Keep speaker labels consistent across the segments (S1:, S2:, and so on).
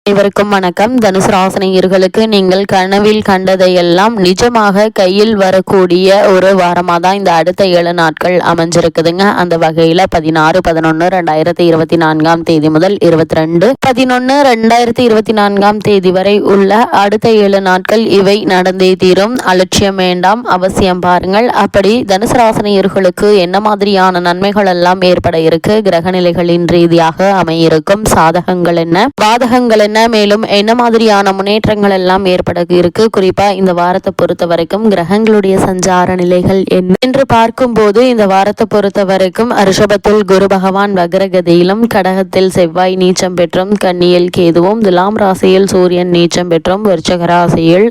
S1: அனைவருக்கும் வணக்கம். தனுசு ராசினியர்களுக்கு நீங்கள் கனவில் கண்டதையெல்லாம் நிஜமாக கையில் வரக்கூடிய ஒரு வாரமாக தான் இந்த அடுத்த 7 நாட்கள் அமைஞ்சிருக்குதுங்க. அந்த வகையில் 16/11/2024 முதல் 22/11/2024 வரை உள்ள அடுத்த 7 நாட்கள் இவை நடந்தே தீரும். அலட்சியம் வேண்டாம், அவசியம் பாருங்கள். அப்படி தனுசு ராசினியர்களுக்கு என்ன மாதிரியான நன்மைகள் எல்லாம் ஏற்பட இருக்கு, கிரகநிலைகளின் ரீதியாக அமையிருக்கும் சாதகங்கள் என்ன, பாதகங்கள் என்ன, மேலும் என்ன மாதிரியான முன்னேற்றங்கள் எல்லாம் ஏற்பட இருக்கு, குறிப்பா இந்த வாரத்தை பொறுத்த வரைக்கும் கிரகங்களுடைய சஞ்சார நிலைகள் என்ன என்று பார்க்கும்போது, இந்த வாரத்தை பொறுத்த வரைக்கும் ரிஷபத்தில் குரு பகவான் வக்ரகதியிலும், கடகத்தில் செவ்வாய் நீச்சம் பெற்றும், கன்னியில் கேதுவும், துலாம் ராசியில் சூரியன் நீச்சம் பெற்றும், விருச்சிக ராசியில்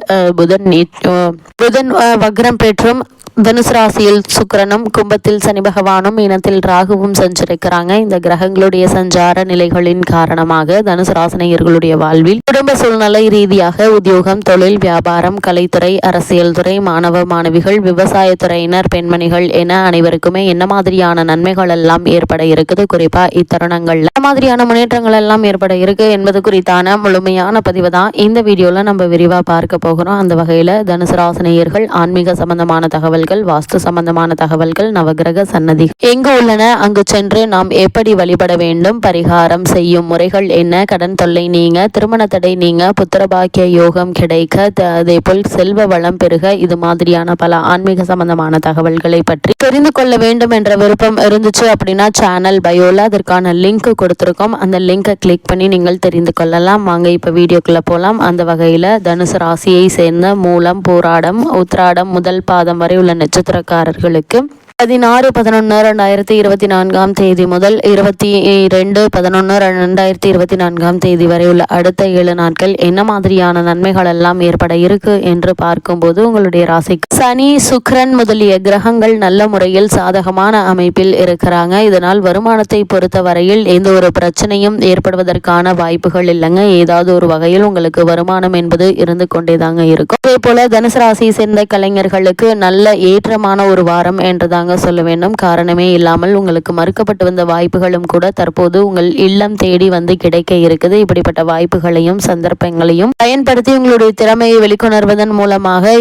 S1: புதன் வக்ரம் பெற்றும், தனுசு ராசியில் சுக்கிரனும், கும்பத்தில் சனி பகவானும், இனத்தில் ராகுவும் சஞ்சரிக்கிறாங்க. இந்த கிரகங்களுடைய சஞ்சார நிலைகளின் காரணமாக தனுசு ராசினியர்களுடைய வாழ்வில் குடும்ப சூழ்நிலை ரீதியாக உத்தியோகம், தொழில், வியாபாரம், கலைத்துறை, அரசியல் துறை, மாணவ மாணவிகள், விவசாயத்துறையினர், பெண்மணிகள் என அனைவருக்குமே என்ன மாதிரியான நன்மைகள் எல்லாம் ஏற்பட இருக்குது, குறிப்பா இத்தருணங்கள்ல என்ன மாதிரியான முன்னேற்றங்கள் எல்லாம் ஏற்பட இருக்கு என்பது குறித்தான முழுமையான பதிவு தான் இந்த வீடியோல நம்ம விரிவா பார்க்க போகிறோம். அந்த வகையில தனுசு ராசினியர்கள் ஆன்மீக சம்பந்தமான தகவல், வாஸ்து சம்பந்தமான தகவல்கள், நவகிரக சன்னதி எங்கு உள்ளன, அங்கு சென்று நாம் எப்படி வழிபட வேண்டும், பரிகாரம் செய்யும் முறைகள் என்ன, கடன் தொல்லை நீங்க, திருமண தடை நீங்க, புத்திரபாக்கிய யோகம் கிடைக்க, அதே போல் செல்வ வளம் பெருக, இது மாதிரியான பல ஆன்மீக சம்பந்தமான தகவல்களை பற்றி தெரிந்து கொள்ள வேண்டும் என்ற விருப்பம் இருந்துச்சு அப்படின்னா சேனல் பயோல அதற்கான லிங்க் கொடுத்திருக்கோம். அந்த லிங்கை கிளிக் பண்ணி நீங்கள் தெரிந்து கொள்ளலாம். வாங்க இப்ப வீடியோக்குள்ள போலாம். அந்த வகையில தனுசு ராசியை சேர்ந்த மூலம், பூராடம், உத்திராடம் முதல் பாதம் வரை உள்ள நட்சத்திரக்காரர்களுக்கு 16/11/2024 முதல் 22/11/2024 வரை உள்ள அடுத்த 7 நாட்கள் என்ன மாதிரியான நன்மைகள் எல்லாம் ஏற்பட இருக்கு என்று பார்க்கும்போது, உங்களுடைய ராசிக்கு சனி, சுக்கிரன் முதலிய கிரகங்கள் நல்ல முறையில் சாதகமான அமைப்பில் இருக்கிறாங்க. இதனால் வருமானத்தை பொறுத்த வரையில் எந்த ஒரு பிரச்சனையும் ஏற்படுவதற்கான வாய்ப்புகள் இல்லைங்க. ஏதாவது ஒரு வகையில் உங்களுக்கு வருமானம் என்பது இருந்து கொண்டேதாங்க இருக்கும். அதே போல தனுசு ராசியை சேர்ந்த கலைஞர்களுக்கு நல்ல ஏற்றமான ஒரு வாரம் என்றுதாங்க சொல்ல வேண்டும். காரணமே இல்லாமல் உங்களுக்கு மறுக்கப்பட்டு வந்த வாய்ப்புகளும் கூட தற்போது உங்கள் இல்லம் தேடி வந்து கிடைக்க இருக்குது. இப்படிப்பட்ட வாய்ப்புகளையும் சந்தர்ப்பங்களையும் பயன்படுத்தி உங்களுடைய திறமையை வெளிக்கொணர்வதன் மூலமாக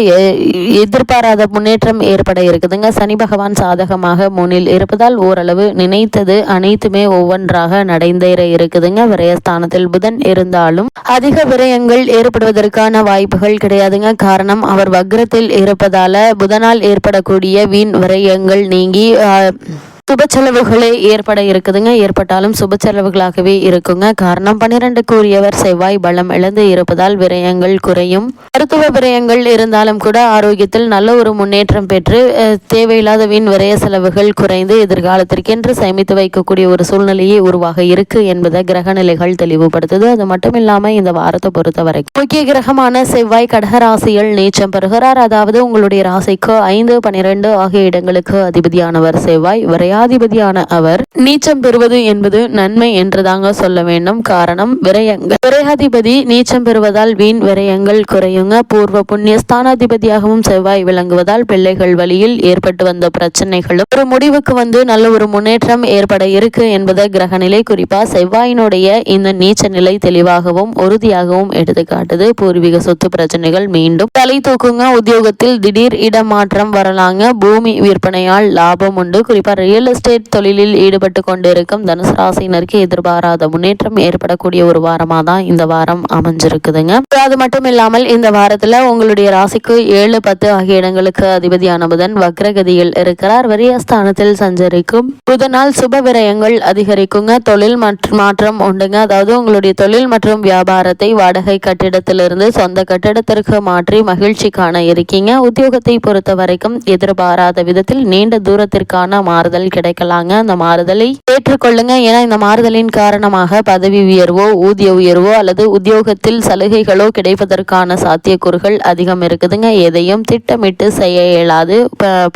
S1: எதிர்பாராத முன்னேற்றம் ஏற்பட இருக்குதுங்க. சனி பகவான் சாதகமாக முன்னில் இருப்பதால் ஓரளவு நினைத்தது அனைத்துமே ஒவ்வொன்றாக நடைந்தேற இருக்குதுங்க. விரயஸ்தானத்தில் புதன் இருந்தாலும் அதிக விரயங்கள் ஏற்படுவதற்கான வாய்ப்புகள் கிடையாதுங்க. காரணம், அவர் வக்ரத்தில் இருப்பதால புதனால் ஏற்படக்கூடிய வீண் விரயங்கள் நீங்கி சுப செலவுகளே ஏற்பட இருக்குதுங்க. ஏற்பட்டாலும் சுப செலவுகளாகவே இருக்குங்க. காரணம், 12க்கு உரியவர் செவ்வாய் பலம் இழந்து இருப்பதால் விரயங்கள் குறையும். மருத்துவ விரயங்கள் இருந்தாலும் கூட ஆரோக்கியத்தில் நல்ல ஒரு முன்னேற்றம் பெற்று தேவையில்லாத வீண் விரய செலவுகள் குறைந்து எதிர்காலத்திற்கென்று சேமித்து வைக்கக்கூடிய ஒரு சூழ்நிலையே உருவாக இருக்கு என்பதை கிரகநிலைகள் தெளிவுபடுத்துது. அது மட்டும் இல்லாம இந்த வாரத்தை பொறுத்தவரை முக்கிய கிரகமான செவ்வாய் கடகராசியில் நீச்சம் பெறுகிறார். அதாவது உங்களுடைய ராசிக்கு 5, 12 ஆகிய இடங்களுக்கு அதிபதியானவர் செவ்வாய். விரையாதிபதியான அவர் நீச்சம் பெறுவது என்பது நன்மை என்றுதாங்க சொல்ல வேண்டும். காரணம், விரையாதிபதி நீச்சம் பெறுவதால் வீண் விரயங்கள் குறையுங்க. பூர்வ புண்ணிய ஸ்தானாதிபதியாகவும் செவ்வாய் விளங்குவதால் பிள்ளைகள் வழியில் ஏற்பட்டு வந்த பிரச்சனைகளும் ஒரு முடிவுக்கு வந்து நல்ல ஒரு முன்னேற்றம் ஏற்பட இருக்கு என்பதை கிரகநிலை குறிப்பா செவ்வாயினுடைய இந்த நீச்ச நிலை தெளிவாகவும் உறுதியாகவும் எடுத்துக்காட்டுது. பூர்வீக சொத்து பிரச்சனைகள் மீண்டும் தலை தூக்குங்க. உத்தியோகத்தில் திடீர் இடமாற்றம் வரலாங்க. பூமி விற்பனையால் லாபம் உண்டு. குறிப்பா ரியல் எஸ்டேட் தொழிலில் ஈடுபட்டு கொண்டிருக்கும் தனுசு ராசியினருக்கு எதிர்பாராத முன்னேற்றம் ஏற்படக்கூடிய ஒரு வாரமா தான் இந்த வாரம் அமைஞ்சிருக்குதுங்க. அது மட்டும் இல்லாமல் இந்த வாரத்துல உங்களுடைய ராசிக்கு 7, 10 ஆகிய இடங்களுக்கு அதிபதியான புதன் வக்ரகதியில் இருக்கிறார். விரயஸ்தானத்தில் சஞ்சரிக்கும் புதனால் சுப விரயங்கள் அதிகரிக்குங்க. தொழில் மாற்றம் உண்டுங்க. அதாவது உங்களுடைய தொழில் மற்றும் வியாபாரத்தை வாடகை கட்டிடத்திலிருந்து சொந்த கட்டிடத்திற்கு மாற்றி மகிழ்ச்சி காண இருக்கீங்க. உத்தியோகத்தை பொறுத்த வரைக்கும் எதிர்பாராத விதத்தில் நீண்ட தூரத்திற்கான மாறுதல் கிடைக்கலாங்க. அந்த மாறுதலை ஏற்றுக்கொள்ளுங்க. ஏன்னா இந்த மாறுதலின் காரணமாக பதவி உயர்வோ, ஊதிய உயர்வோ அல்லது உத்தியோகத்தில் சலுகைகளோ கிடைப்பதற்கான சாத்தியக்கூறுகள் அதிகம் இருக்குதுங்க. எதையும் திட்டமிட்டு செய்ய இயலாது.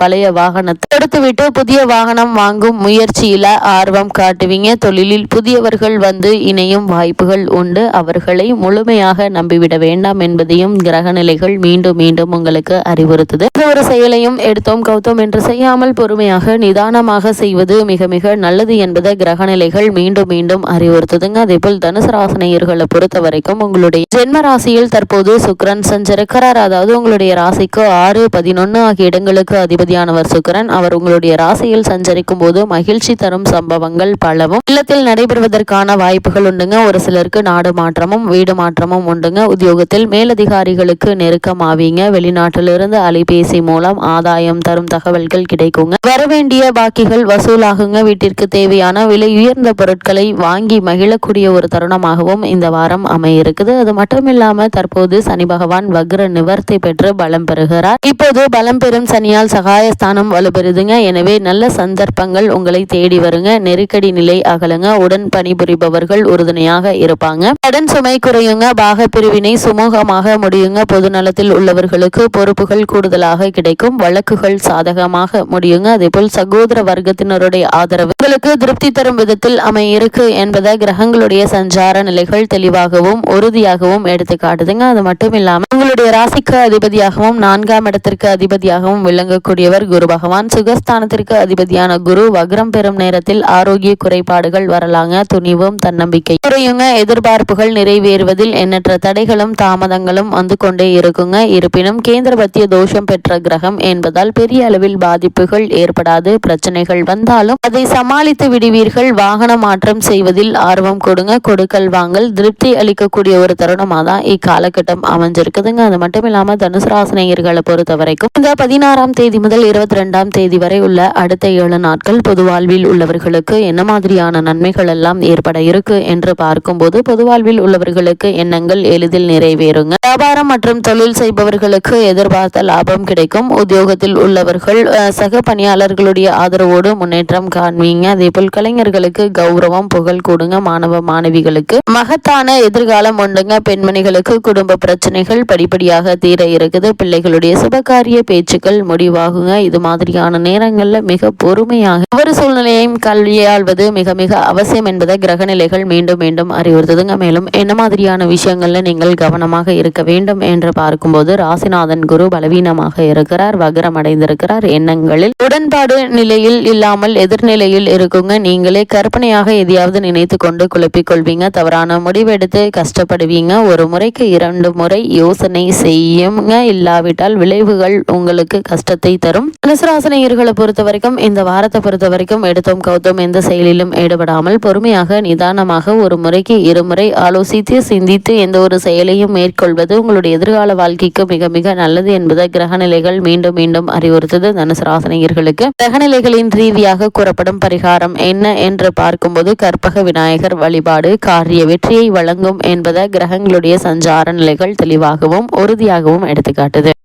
S1: பழைய வாகனத்தை கொடுத்துவிட்டு புதிய வாகனம் வாங்கும் முயற்சியில ஆர்வம் காட்டுவீங்க. தொழிலில் புதியவர்கள் வந்து இணையும் வாய்ப்புகள் உண்டு. அவர்களை முழுமையாக நம்பிவிட வேண்டாம் என்பதையும் கிரகநிலைகள் மீண்டும் மீண்டும் உங்களுக்கு அறிவுறுத்துது. ஒரு செயலையும் எடுத்தோம் கௌத்தோம் என்று செய்யாமல் பொறுமையாக நிதானமாக பொறுமையாக செய்வது மிக மிக நல்லது என்பதை கிரகநிலைகள் மீண்டும் மீண்டும் அறிவுறுத்துதுங்க. அதே போல் தனுசு ராசினியர்களை பொறுத்த வரைக்கும் உங்களுடைய ஜென்ம ராசியில் தற்போது சுக்கிரன் சஞ்சரிக்கிறார். அதாவது உங்களுடைய ராசிக்கு 6, 11 ஆகிய இடங்களுக்கு அதிபதியானவர் சுக்கிரன். அவர் உங்களுடைய ராசியில் சஞ்சரிக்கும் போது மகிழ்ச்சி தரும் சம்பவங்கள் பலவும் இல்லத்தில் நடைபெறுவதற்கான வாய்ப்புகள் உண்டுங்க. ஒரு சிலருக்கு நாடு மாற்றமும் வீடு மாற்றமும் உண்டுங்க. உத்தியோகத்தில் மேலதிகாரிகளுக்கு நெருக்கமாவீங்க. வெளிநாட்டிலிருந்து அலைபேசி மூலம் ஆதாயம் தரும் தகவல்கள் கிடைக்குங்க. வரவேண்டிய பாக்கிகள் வசூலாகுங்க. வீட்டிற்கு தேவையான விலை உயர்ந்த பொருட்களை வாங்கி மகிழக்கூடிய ஒரு தருணமாகவும் இந்த வாரம் அமையிருக்குது. அது மட்டும் இல்லாம தற்போது சனி பகவான் வக்ர நிவர்த்தி பெற்று பலம் பெறுகிறார். இப்போது பலம் பெறும் சனியால் சகாயஸ்தானம் வலுப்பெறுதுங்க. எனவே நல்ல சந்தர்ப்பங்கள் உங்களை தேடி வருங்க. நெருக்கடி நிலை அகலுங்க. உடன் பணிபுரிபவர்கள் உறுதுணையாக இருப்பாங்க. கடன் சுமை குறையுங்க. பாக பிரிவினை சுமூகமாக முடியுங்க. பொது நலத்தில் உள்ளவர்களுக்கு பொறுப்புகள் கூடுதலாக கிடைக்கும். வழக்குகள் சாதகமாக முடியுங்க. அதேபோல் சகோதர வர்க்கத்தினருடைய ஆதரவு உங்களுக்கு திருப்தி தரும் விதத்தில் அமையிருக்கு என்பதை கிரகங்களுடைய சஞ்சார நிலைகள் தெளிவாகவும் உறுதியாகவும் எடுத்து காட்டுதுங்க. அது மட்டும் இல்லாம உங்களுடைய ராசிக்கு அதிபதியாகவும் 4ஆம் இடத்திற்கு அதிபதியாகவும் விளங்கக்கூடியவர் குரு பகவான். சுகஸ்தானத்திற்கு அதிபதியான குரு வக்ரம் பெறும் நேரத்தில் ஆரோக்கிய குறைபாடுகள் வரலாங்க. துணிவும் தன்னம்பிக்கை குறையுங்க. எதிர்பார்ப்புகள் நிறைவேறுவதில் எண்ணற்ற தடைகளும் தாமதங்களும் வந்து கொண்டே இருக்குங்க. இருப்பினும் கேந்திரபத்திய தோஷம் பெற்ற கிரகம் என்பதால் பெரிய அளவில் பாதிப்புகள் ஏற்படாது. பிரச்சனைகள் வந்தாலும் அதை சமாளித்து விடுவீர்கள். வாகன மாற்றம் செய்வதில் ஆர்வம் கொடுங்க. கொடுக்கல் வாங்கல் திருப்தி அளிக்கக்கூடிய ஒரு தருணமாக தான் இக்காலகட்டம் அமைஞ்சிருக்குதுங்க. அது மட்டும் இல்லாம தனுசு ராசினியர்களை பொறுத்த வரைக்கும் இந்த 16ஆம் தேதி முதல் 22ஆம் தேதி வரை உள்ள அடுத்த 7 நாட்கள் பொது வாழ்வில் உள்ளவர்களுக்கு என்ன மாதிரியான நன்மைகள் எல்லாம் ஏற்பட இருக்கு என்று பார்க்கும்போது பொது வாழ்வில் உள்ளவர்களுக்கு எண்ணங்கள் எளிதில் நிறைவேறுங்க. வியாபாரம் மற்றும் தொழில் செய்பவர்களுக்கு எதிர்பார்த்த லாபம் கிடைக்கும். உத்தியோகத்தில் உள்ளவர்கள் சக பணியாளர்களுடைய ஆதரவோடு முன்னேற்றம் காண்பீங்க. அதே போல் கலைஞர்களுக்கு கௌரவம் புகழ் கூடுங்க. மாணவ மாணவிகளுக்கு மகத்தான எதிர்காலம் உண்டுங்க. பெண்மணிகளுக்கு குடும்ப பிரச்சனைகள் படிப்படியாக தீர இருக்குது. பிள்ளைகளுடைய சுபகாரிய பேச்சுக்கள் முடிவாகுங்க. இது மாதிரியான நேரங்கள்ல மிக பொறுமையாக ஒவ்வொரு சூழ்நிலையையும் கையாள்வது மிக மிக அவசியம் என்பதை கிரகநிலைகள் மீண்டும் மீண்டும் அறிவுறுத்துதுங்க. மேலும் என்ன மாதிரியான விஷயங்கள்ல நீங்கள் கவனமாக இருக்க வேண்டும் என்று பார்க்கும்போது ராசிநாதன் குரு பலவீனமாக இருக்கிறார். வக்ரம் அடைந்திருக்கிறார். எண்ணங்களில் உடன்பாடு நிலையில் இல்லாமல் எதிர்நிலையில் இருக்குங்க. நீங்களே கற்பனையாக எதையாவது நினைத்து கொண்டு குழப்பிக் கொள்வீங்க. தவறான முடிவெடுத்து கஷ்டப்படுவீங்க. ஒரு முறைக்கு 2 முறை யோசனை செய்யுங்க. இல்லாவிட்டால் விளைவுகள் உங்களுக்கு கஷ்டத்தை தரும். தனுசுராசினியர்களை பொறுத்த வரைக்கும் இந்த வாரத்தை பொறுத்த வரைக்கும் எடுத்தோம் கவுத்தோம் எந்த செயலிலும் ஈடுபடாமல் பொறுமையாக நிதானமாக ஒரு முறைக்கு 2 முறை ஆலோசித்து சிந்தித்து எந்த ஒரு செயலையும் மேற்கொள்வது உங்களுடைய எதிர்கால வாழ்க்கைக்கு மிக மிக நல்லது என்பதை கிரகநிலைகள் மீண்டும் மீண்டும் அறிவுறுத்தது. தனுசு ராசினியர்களுக்கு கிரகநிலைகளின் ரீதியாக கூறப்படும் பரிகாரம் என்ன என்று பார்க்கும்போது கற்பக விநாயகர் வழிபாடு காரிய வெற்றியை வழங்கும் என்பதை கிரகங்களுடைய சஞ்சார நிலைகள் தெளிவாகவும் உறுதியாகவும் எடுத்துக்காட்டுது.